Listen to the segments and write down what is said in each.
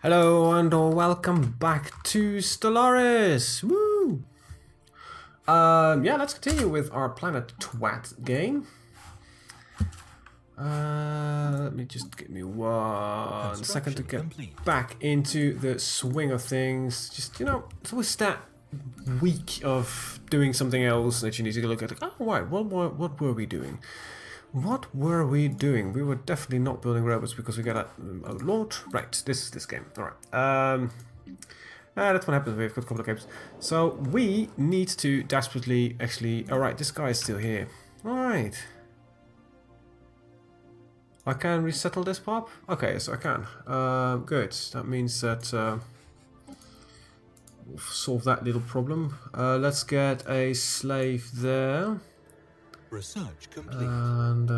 Hello and welcome back to Stellaris! Woo! Yeah, let's continue with our Planet Twat game. Let me just give me 1 second to get back into the swing of things. Just, you know, it's always that week of doing something else that you need to look at. Oh, right, what were we doing? What were we doing? We were definitely not building robots because we got a launch. Right, this is this game. Alright. That's what happens. We've got a couple of games. So we need to desperately actually... Alright, this guy is still here. Alright. I can resettle this pop? Okay, so I can. Good. That means that we'll solve that little problem. Let's get a slave there. Research complete. And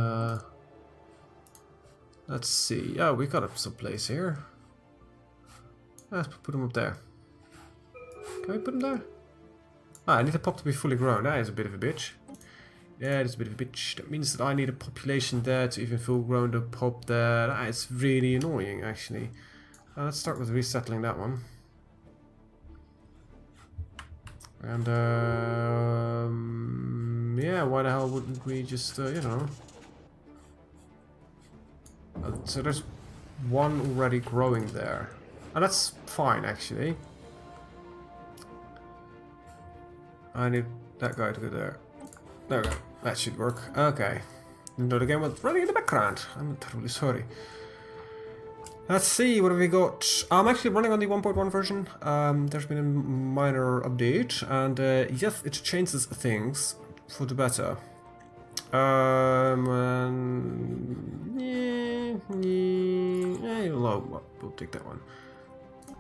let's see. Oh, we got some place here. Let's put him up there. Can we put him there? Ah, I need the pop to be fully grown. That is a bit of a bitch. Yeah, it's a bit of a bitch. That means that I need a population there to even full grown the pop there. That is really annoying, actually. Let's start with resettling that one. And yeah, why the hell wouldn't we just, you know... so there's one already growing there. And that's fine, actually. I need that guy to go there. There we go. That should work. Okay. No, the game was running in the background. I'm totally sorry. Let's see, what have we got? I'm actually running on the 1.1 version. There's been a minor update, and yes, it changes things for the better. We'll take that one.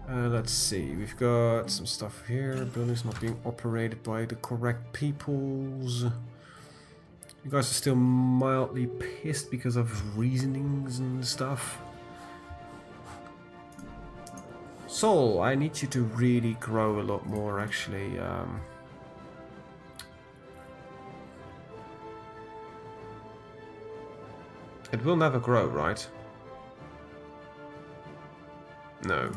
Let's see, we've got some stuff here. Buildings not being operated by the correct peoples. You guys are still mildly pissed because of reasonings and stuff. Soul, I need you to really grow a lot more, actually. It will never grow, right? No.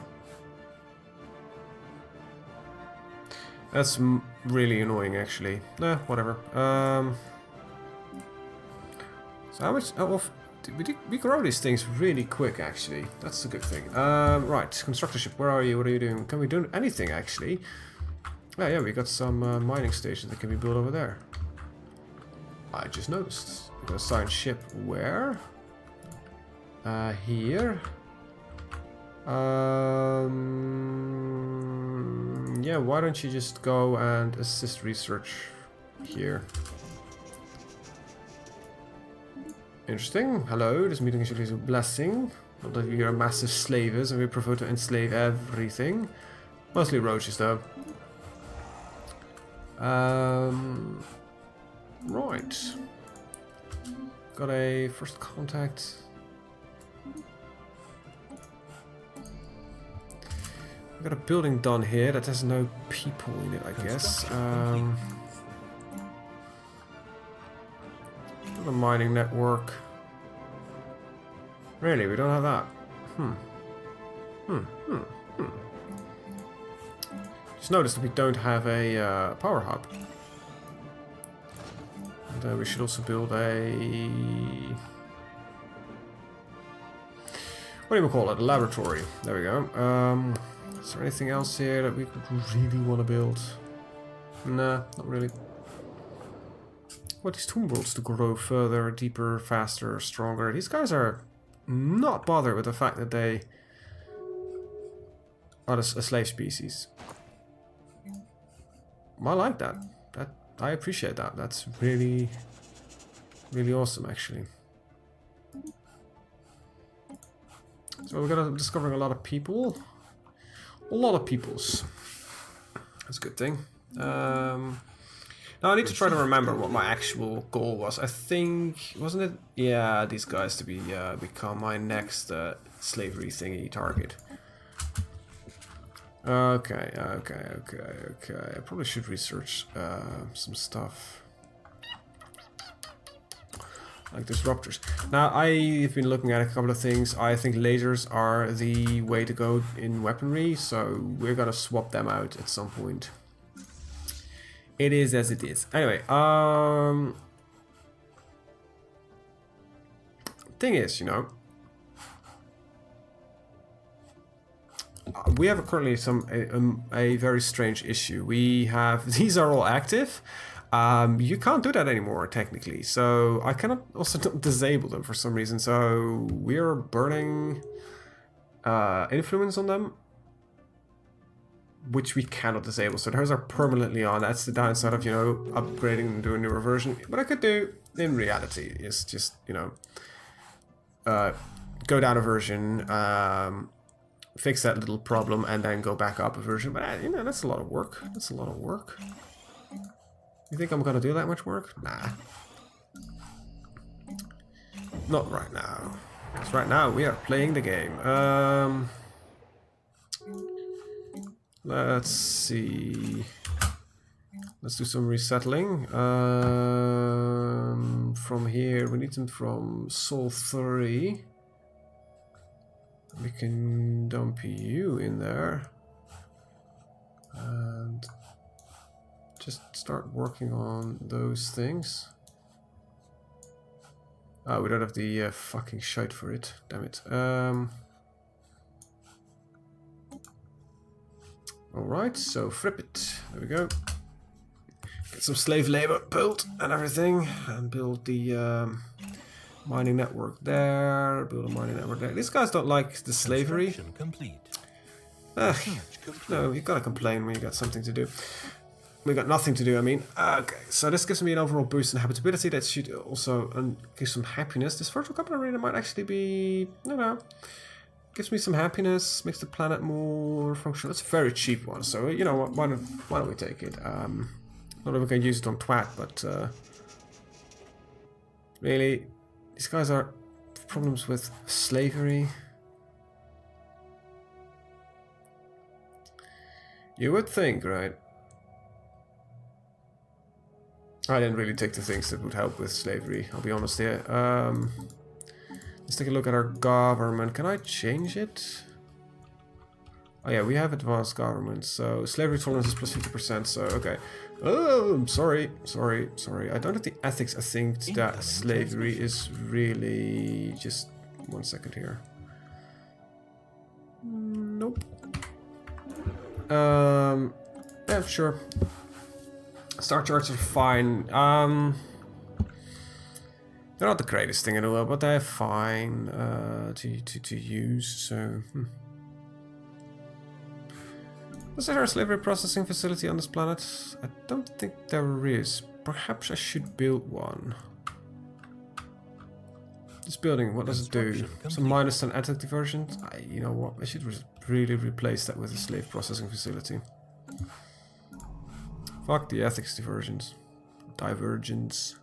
That's really annoying, actually. Nah, whatever. So how much... We grow these things really quick, actually. That's a good thing. Right, constructorship, where are you? What are you doing? Can we do anything, actually? Oh, yeah, we got some mining stations that can be built over there. I just noticed. We're gonna assign ship where? Here. Yeah, why don't you just go and assist research here? Interesting. Hello, this meeting is usually a blessing. Not that we are massive slavers and we prefer to enslave everything. Mostly roaches, though. Right. Got a first contact. Got a building done here that has no people in it, I guess. Got a mining network. Really, we don't have that. Just noticed that we don't have a power hub. And we should also build a... what do you call it? A laboratory. There we go. Is there anything else here that we could really want to build? Nah, not really. What these tomb worlds to grow further, deeper, faster, stronger. These guys are not bothered with the fact that they are a slave species. I like that. I appreciate that. That's really, really awesome, actually. So we're gonna discovering a lot of people. A lot of peoples. That's a good thing. Now I need to try to remember what my actual goal was. I think, wasn't it? Yeah, these guys to be become my next slavery thingy target. Okay. I probably should research some stuff. like disruptors. Now, I've been looking at a couple of things. I think lasers are the way to go in weaponry, so we're gonna swap them out at some point. It is as it is. Anyway, thing is, you know, we have currently a very strange issue. We have these are all active. You can't do that anymore technically, so I cannot also disable them for some reason. So we're burning influence on them, which we cannot disable. So those are permanently on. That's the downside of, you know, upgrading and doing a newer version. What I could do in reality is just, you know, go down a version, fix that little problem, and then go back up a version. But you know, that's a lot of work. That's a lot of work. You think I'm gonna do that much work? Nah. Not right now. Because right now we are playing the game. Let's see. Let's do some resettling. From here, we need them from Sol 3. We can dump you in there. And just start working on those things. Oh, we don't have the fucking shite for it. Damn it. Alright, so flip it. There we go. Get some slave labor built and everything. And build the mining network there. Build a mining network there. These guys don't like the slavery. No, you gotta complain when you got something to do. We got nothing to do, I mean. Okay, so this gives me an overall boost in habitability. That should also give some happiness. This virtual capital arena might actually be, you know, gives me some happiness, makes the planet more functional. It's a very cheap one, so you know what? Why don't we take it? Not that we can use it on twat, but really, these guys are problems with slavery. You would think, right? I didn't really take the things that would help with slavery, I'll be honest here. Let's take a look at our government. Can I change it? Oh yeah, we have advanced government, so slavery tolerance is plus 50%, so okay. Oh, I'm sorry. I don't have the ethics. I think that slavery is really... Just 1 second here. Nope. Yeah, sure. Star charts are fine. They're not the greatest thing in the world, but they're fine to use. So, is there a slavery processing facility on this planet? I don't think there is. Perhaps I should build one. This building, what does it do? Some minus and ethic diversions? You know what? I should really replace that with a slave processing facility. Fuck the ethics diversions. Divergence.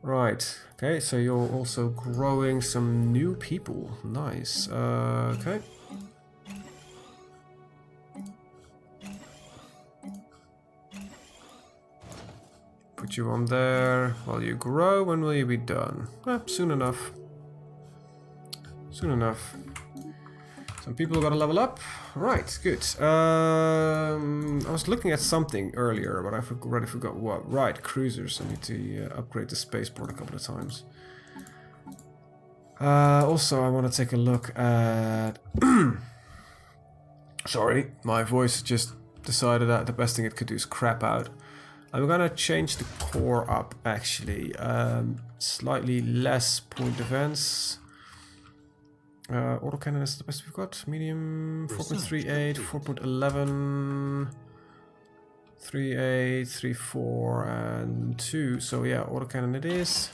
Right. Okay, so you're also growing some new people. Nice. Okay. Put you on there while you grow. When will you be done? Soon enough. Soon enough. Some people gotta level up. Right, good. I was looking at something earlier, but I already forgot what. Right, cruisers. I need to upgrade the spaceport a couple of times. Also, I want to take a look at... Sorry, my voice just decided that the best thing it could do is crap out. I'm gonna change the core up, actually. Slightly less point defense. Autocannon is the best we've got. Medium 4.38, 4.11, 3.8, 3.4, and 2. So yeah, autocannon it is.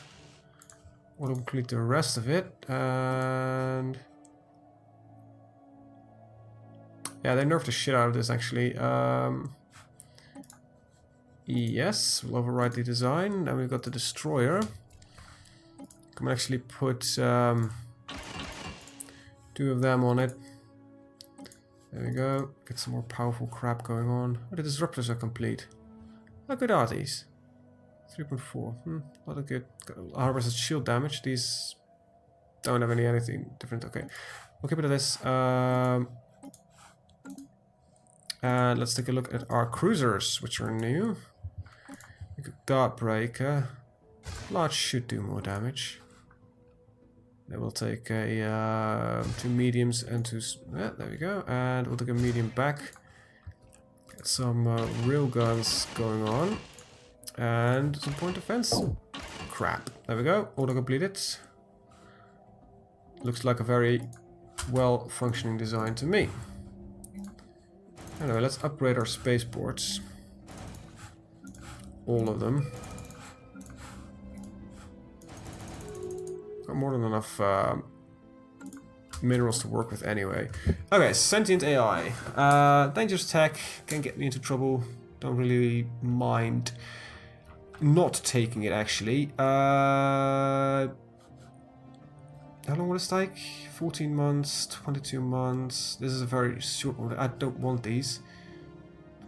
Auto complete the rest of it, and yeah, they nerfed the shit out of this actually. Yes, we'll override the design. Then we've got the destroyer. Can actually put 2 of them on it. There we go. Get some more powerful crap going on. Oh, the disruptors are complete. How good are these? 3.4. Not a good. Armor versus shield damage. These don't have anything different. Okay. We'll keep it at this. And let's take a look at our cruisers, which are new. Guardbreaker. Large should do more damage. Then we'll take a 2 mediums and 2... Yeah, there we go. And we'll take a medium back. Get some real guns going on. And some point defense. Crap. There we go. Auto completed. Looks like a very well functioning design to me. Anyway, let's upgrade our spaceports. All of them. Got more than enough minerals to work with anyway. Okay, sentient AI. Dangerous tech, can get me into trouble. Don't really mind not taking it actually. How long will this take? 14 months, 22 months. This is a very short one. I don't want these.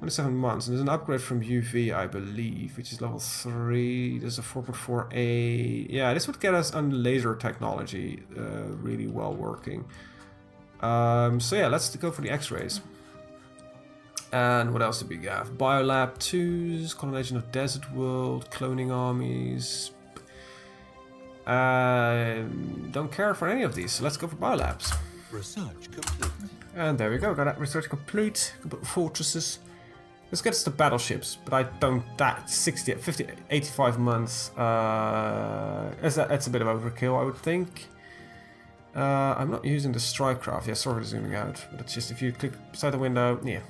27 months. And there's an upgrade from UV, I believe, which is level 3. There's a 4.4A. Yeah, this would get us on laser technology really well working. So yeah, let's go for the X-rays. And what else did we have? Biolab 2s, colonization of desert world, cloning armies. Don't care for any of these, so let's go for biolabs. Research complete. And there we go, got that research complete. Fortresses. This gets to battleships, but I don't. That 60, 50, 85 months. That's a bit of overkill, I would think. I'm not using the strike craft. Yeah, sorry for zooming out, but it's just if you click beside the window. Yeah.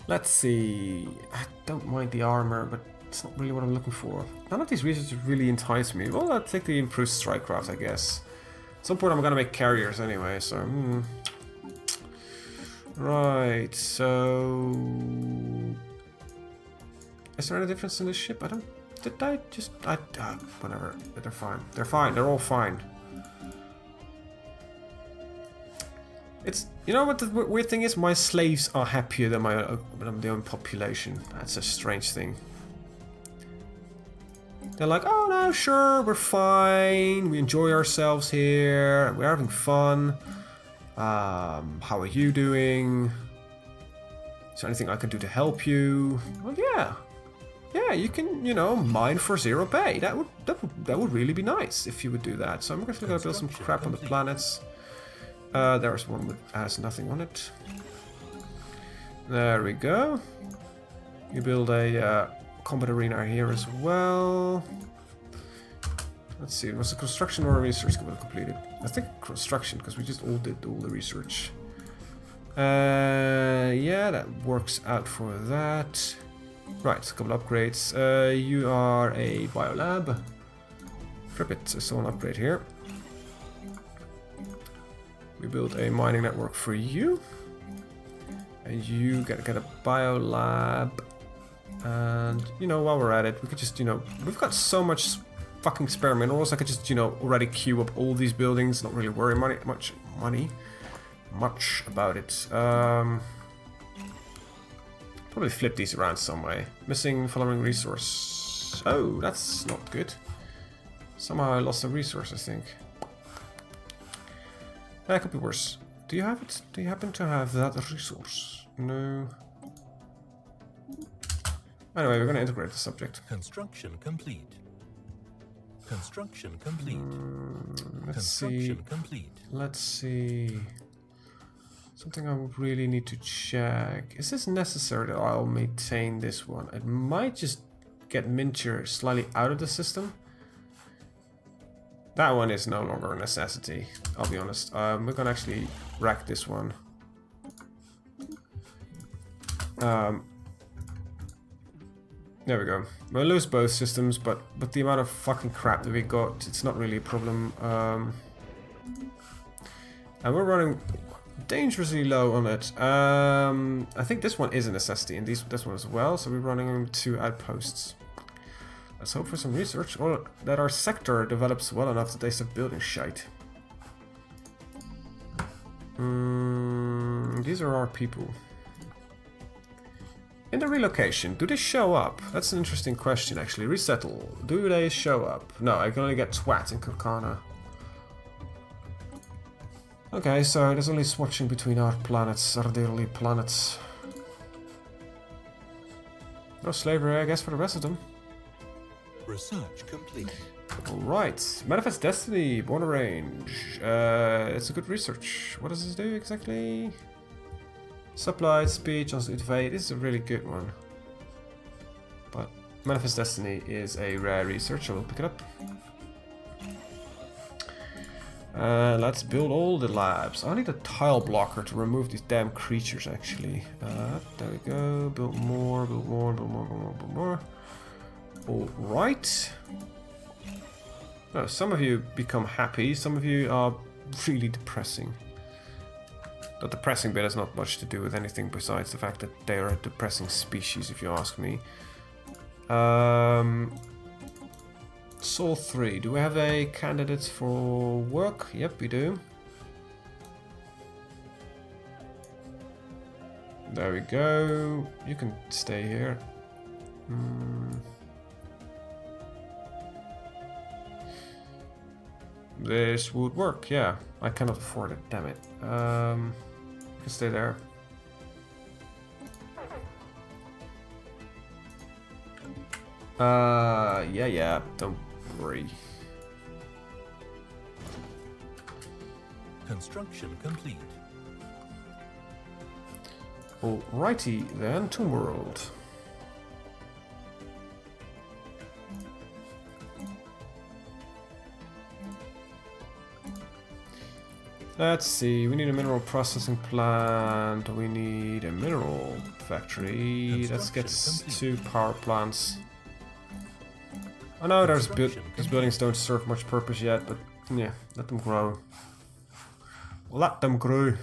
Let's see. I don't mind the armor, but it's not really what I'm looking for. None of these researchers really entice me. Well, I'll take the improved strike craft, I guess. At some point I'm gonna make carriers anyway, so... Right, so... Is there any difference in this ship? I don't... Did I just... whatever. They're fine. They're fine. They're all fine. It's... You know what the weird thing is? My slaves are happier than my own population. That's a strange thing. They're like, oh no, sure, we're fine. We enjoy ourselves here. We're having fun. How are you doing? Is there anything I can do to help you? Well, yeah. Yeah, you can, you know, mine for 0 pay. That would really be nice if you would do that. So I'm going to build some crap on the planets. There's one that has nothing on it. There we go. You build a combat arena here as well. Let's see, was the construction or research completed? I think construction, because we just all did all the research. Yeah, that works out for that. Right, a couple upgrades. You are a biolab. Frippit, I saw an upgrade here. We build a mining network for you. And you get a biolab. And, you know, while we're at it, we could just, you know, we've got so much fucking spare minerals. I could just, you know, already queue up all these buildings, not really worry much about it. Probably flip these around some way. Missing following resource. Oh, that's not good. Somehow I lost a resource, I think. That could be worse. Do you have it? Do you happen to have that resource? No. Anyway, we're going to integrate the subject. Construction complete. Construction complete. Let's Construction see. complete. Let's see. Something I would really need to check. Is this necessary that I'll maintain this one? It might just get Mincher slightly out of the system. That one is no longer a necessity, I'll be honest. We're going to actually rack this one. There we go. We'll lose both systems, but the amount of fucking crap that we got, it's not really a problem. And we're running dangerously low on it. I think this one is a necessity, and this one as well, so we're running 2 outposts. Let's hope for some research, or that our sector develops well enough that they start building shite. These are our people. In the relocation, do they show up? That's an interesting question, actually. Resettle. Do they show up? No, I can only get twat in Kokana. Okay, so there's only swatching between our planets, our daily planets. No slavery, I guess, for the rest of them. Research complete. Alright, Manifest Destiny, border range. It's a good research. What does this do exactly? Supply, speed, chance to invade. This is a really good one. But Manifest Destiny is a rare research, so we'll pick it up. Let's build all the labs. I need a tile blocker to remove these damn creatures, actually. There we go. Build more, build more, build more, build more, build more. Alright. Oh, some of you become happy, some of you are really depressing. The depressing bit has not much to do with anything besides the fact that they are a depressing species, if you ask me. Soul 3, do we have a candidate for work? Yep, we do. There we go. You can stay here. This would work, yeah. I cannot afford it, damn it. You can stay there. Yeah, don't worry. Construction complete. Alrighty then, Tomb World. Let's see, we need a mineral processing plant, we need a mineral factory. Let's get 2 power plants. I know these buildings don't serve much purpose yet, but yeah, let them grow. Let them grow.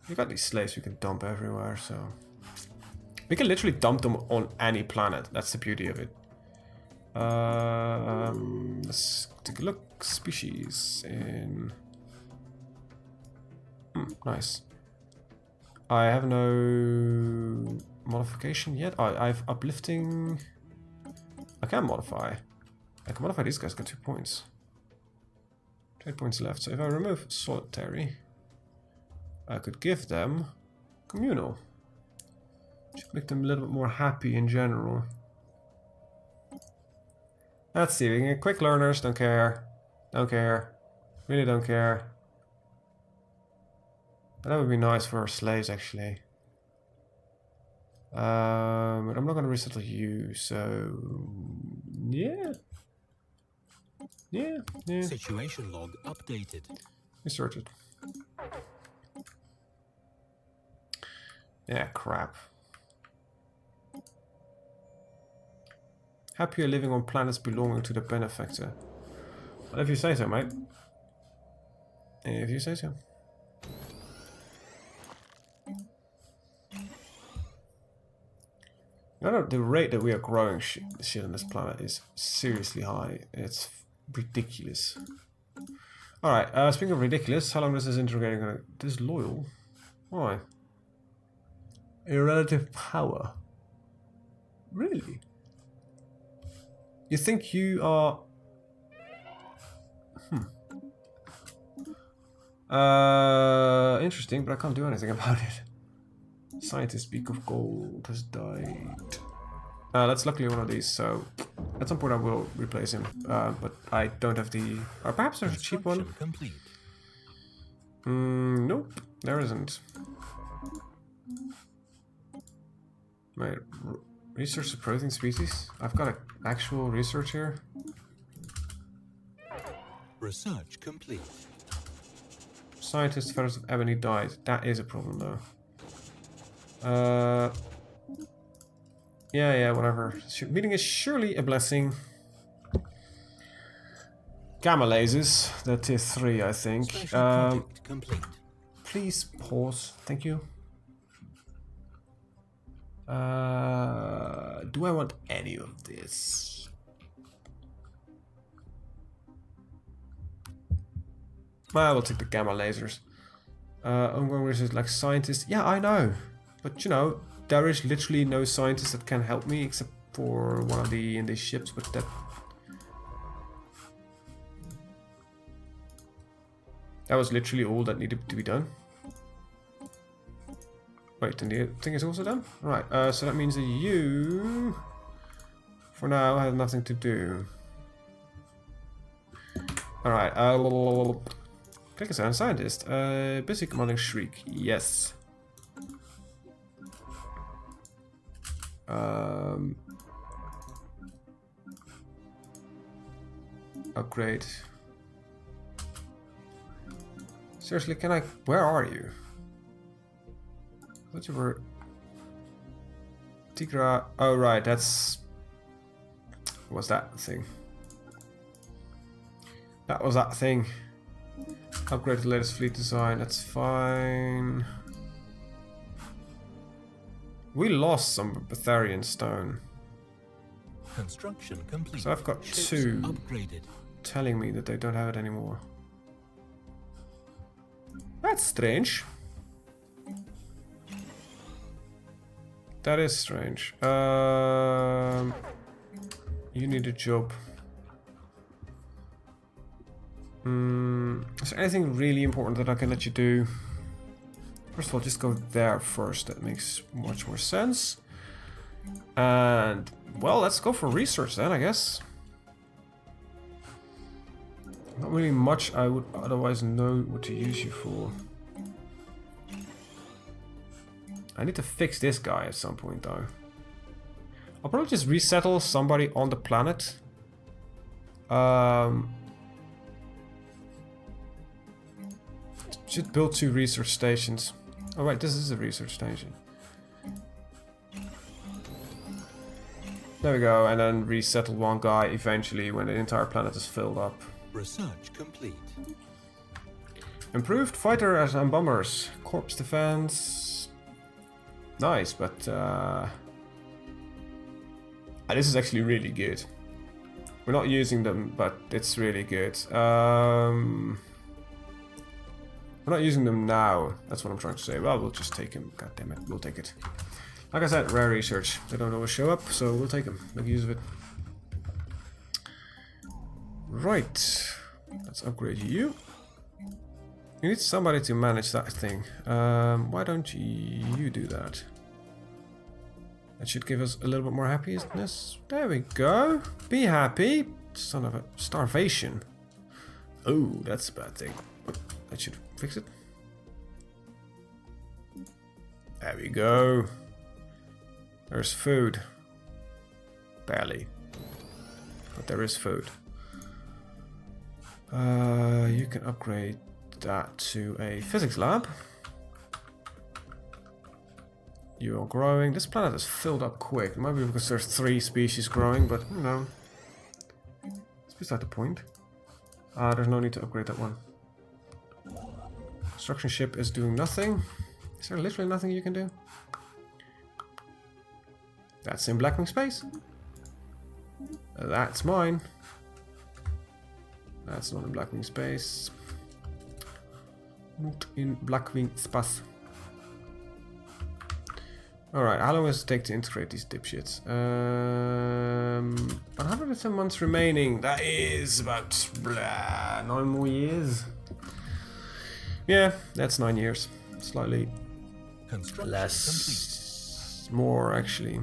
We got these slaves we can dump everywhere, so... We can literally dump them on any planet, that's the beauty of it. Let's take a look. Species in... nice. I have no modification yet. I've uplifting... I can modify. I can modify these guys, got 2 points. 8 points left, so if I remove solitary, I could give them communal. Should make them a little bit more happy in general. Let's see, we can get quick learners, don't care. Don't care. Really don't care. But that would be nice for our slaves, actually. But I'm not going to resettle you, so... Yeah. Yeah. Situation log updated. Inserted. Yeah, crap. Happier living on planets belonging to the benefactor. Well, if you say so, mate. If you say so. The rate that we are growing shit on this planet is seriously high. It's ridiculous. Alright, speaking of ridiculous, how long does this interrogating gonna... Disloyal? Why? A relative power. Really? You think you are... Interesting, but I can't do anything about it. Scientist Speak of Gold has died. That's luckily one of these, so at some point I will replace him. But I don't have the... Or perhaps there's a cheap one. Complete. Nope, there isn't. My research to protein species? I've got an actual research here. Research complete. Scientist Feathers of Ebony died. That is a problem, though. Yeah, whatever. Meeting is surely a blessing. Gamma lasers. The tier 3, I think. Complete. Please pause. Thank you. Do I want any of this? I will take the gamma lasers. Ongoing research like scientists. Yeah, I know. But you know, there is literally no scientist that can help me except for one of the in these ships, but that was literally all that needed to be done. Wait, and the thing is also done? Right, so that means that you, for now, have nothing to do. Alright, click as a scientist. Busy commanding Shriek, yes. Upgrade. Seriously, can I... Where are you? I thought you were... Tigra... Oh, right, that's... What's that thing? That was that thing. Upgrade the latest fleet design, that's fine. We lost some Betharian stone. Construction complete. So I've got Ships two upgraded. telling me that they don't have it anymore. That's strange. That is strange. You need a job. Is there anything really important that I can let you do? First of all, just go there first. That makes much more sense. And, well, let's go for research then, I guess. Not really much I would otherwise know what to use you for. I need to fix this guy at some point, though. I'll probably just resettle somebody on the planet. Should build 2 research stations. Oh right, this is a research station. There we go, and then resettle one guy eventually when the entire planet is filled up. Research complete. Improved fighters and bombers. Corpse defense. Nice, but this is actually really good. We're not using them, but it's really good. We're not using them now. That's what I'm trying to say. Well, we'll just take him. God damn it, we'll take it. Like I said, rare research. They don't always show up, so we'll take them. Make use of it. Right. Let's upgrade you. You need somebody to manage that thing. Why don't you do that? That should give us a little bit more happiness. There we go. Be happy. Son of a starvation. Oh, that's a bad thing. That should fix it. There we go. There's food. Barely. But there is food. You can upgrade that to a physics lab. You are growing. This planet is filled up quick. Maybe because there's 3 species growing, but you know. It's beside the point. There's no need to upgrade that one. Construction ship is doing nothing. Is there literally nothing you can do? That's in Blackwing space. That's mine. That's not in Blackwing space. Not in Blackwing space. Alright, how long does it take to integrate these dipshits? 110 months remaining. That is about 9 more years. Yeah, that's 9 years. Slightly less. More, actually.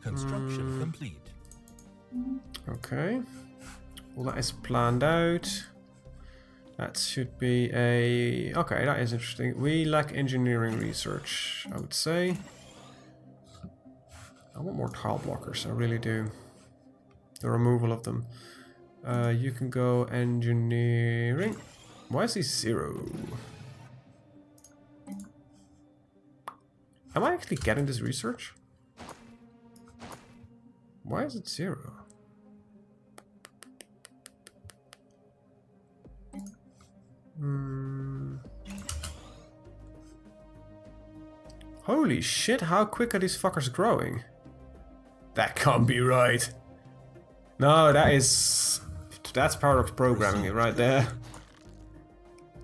Construction complete. Okay. Well, that is planned out. That should be a... Okay, that is interesting. We lack engineering research, I would say. I want more tile blockers, I really do. The removal of them. You can go engineering. Why is he 0? Am I actually getting this research? Why is it 0? Holy shit, how quick are these fuckers growing? That can't be right. No, that's paradox programming right there.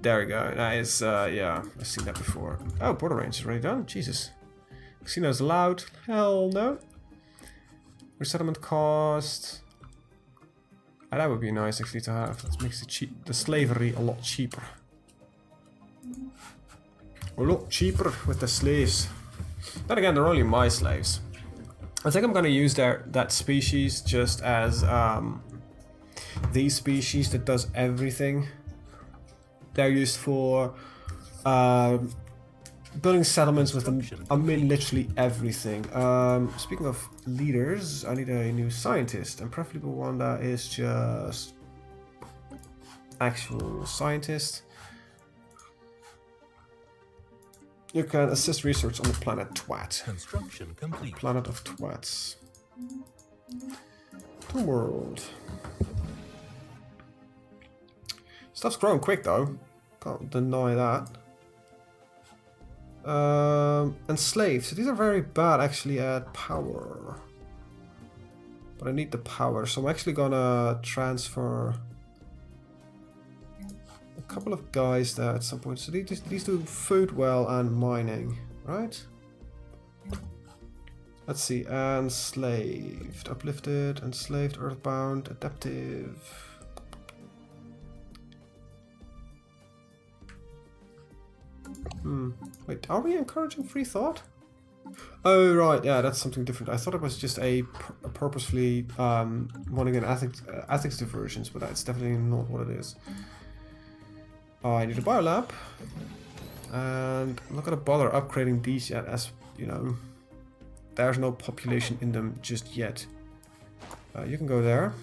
There we go. That is, yeah, I've seen that before. Oh, border range is already done. Jesus. Casinos allowed. Hell no. Resettlement cost. Oh, that would be nice actually to have. That makes the slavery a lot cheaper. A lot cheaper with the slaves. Then again, they're only my slaves. I think I'm gonna use that species just as the species that does everything. They're used for building settlements with I mean literally everything. Speaking of leaders, I need a new scientist, and preferably one that is just actual scientist. You can assist research on the planet Twat. Construction complete. Planet of Twats. The world. Stuff's growing quick though. Can't deny that. Enslaved. So these are very bad actually at power. But I need the power, so I'm actually gonna transfer a couple of guys there at some point. So these do food well and mining, right? Let's see. Enslaved, uplifted, enslaved, earthbound, adaptive. Wait, are we encouraging free thought? Oh, right, yeah, that's something different. I thought it was just a purposefully wanting an ethics diversions, but that's definitely not what it is. I need a biolab, and I'm not gonna bother upgrading these yet, as you know, there's no population in them just yet. You can go there.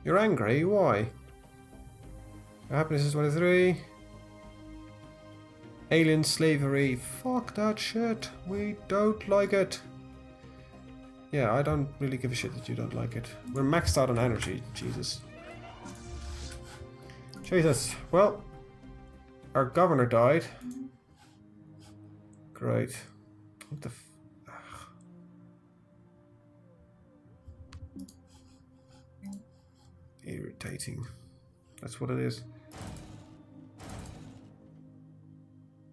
You're angry, why? Happiness is 23. Alien slavery. Fuck that shit. We don't like it. Yeah, I don't really give a shit that you don't like it. We're maxed out on energy. Jesus. Jesus. Well, our governor died. Great. What the irritating. That's what it is.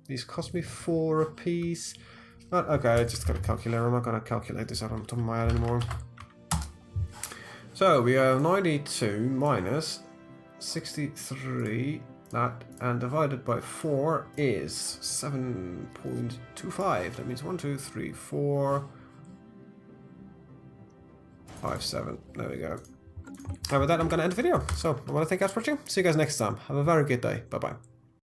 These cost me 4 apiece. Okay, I just got a calculator. I'm not going to calculate this out on top of my head anymore. So we have 92 minus 63. That and divided by 4 is 7.25. That means 1, 2, 3, 4, 5, 7. There we go. And with that, I'm going to end the video. So I want to thank you guys for watching. See you guys next time. Have a very good day. Bye bye.